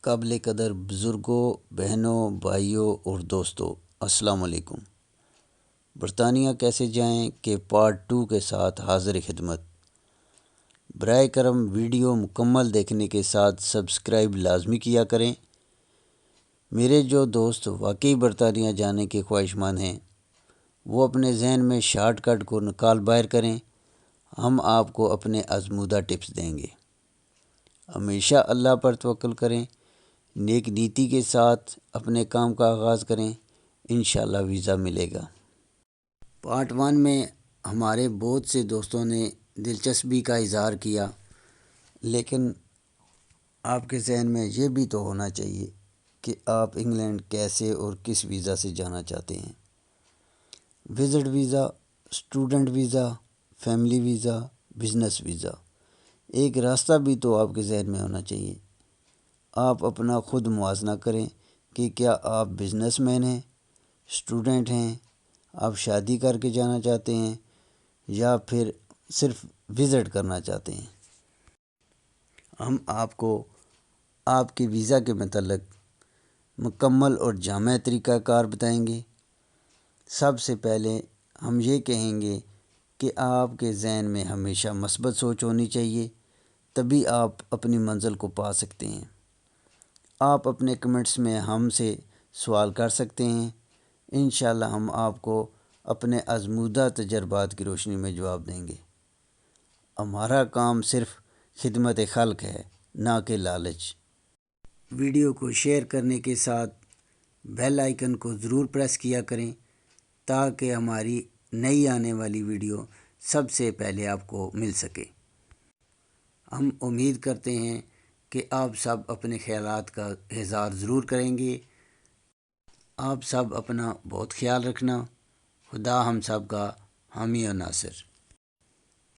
قابل قدر بزرگوں، بہنوں، بھائیوں اور دوستوں، السلام علیکم۔ برطانیہ کیسے جائیں کے پارٹ 2 کے ساتھ حاضر خدمت۔ برائے کرم ویڈیو مکمل دیکھنے کے ساتھ سبسکرائب لازمی کیا کریں۔ میرے جو دوست واقعی برطانیہ جانے کے خواہشمند ہیں وہ اپنے ذہن میں شارٹ کٹ کو نکال باہر کریں۔ ہم آپ کو اپنے آزمودہ ٹپس دیں گے۔ ہمیشہ اللہ پر توکل کریں، نیک نیتی کے ساتھ اپنے کام کا آغاز کریں، انشاءاللہ ویزا ملے گا۔ پارٹ 1 میں ہمارے بہت سے دوستوں نے دلچسپی کا اظہار کیا، لیکن آپ کے ذہن میں یہ بھی تو ہونا چاہیے کہ آپ انگلینڈ کیسے اور کس ویزا سے جانا چاہتے ہیں۔ Visit visa, student visa, family visa, business visa. ایک راستہ بھی تو آپ کے ذہن میں ہونا چاہیے۔ آپ اپنا خود موازنہ کریں کہ کیا آپ بزنس مین ہیں، اسٹوڈنٹ ہیں، آپ شادی کر کے جانا چاہتے ہیں یا پھر صرف وزٹ کرنا چاہتے ہیں۔ ہم آپ کو آپ کے ویزا کے متعلق مکمل اور جامع طریقہ کار بتائیں گے۔ سب سے پہلے ہم یہ کہیں گے کہ آپ کے ذہن میں ہمیشہ مثبت سوچ ہونی چاہیے، تبھی آپ اپنی منزل کو پا سکتے ہیں۔ آپ اپنے کمنٹس میں ہم سے سوال کر سکتے ہیں، انشاءاللہ ہم آپ کو اپنے آزمودہ تجربات کی روشنی میں جواب دیں گے۔ ہمارا کام صرف خدمت خلق ہے، نہ کہ لالچ۔ ویڈیو کو شیئر کرنے کے ساتھ بیل آئیکن کو ضرور پریس کیا کریں تاکہ ہماری نئی آنے والی ویڈیو سب سے پہلے آپ کو مل سکے۔ ہم امید کرتے ہیں کہ آپ سب اپنے خیالات کا اظہار ضرور کریں گے۔ آپ سب اپنا بہت خیال رکھنا۔ خدا ہم سب کا حامی و ناصر۔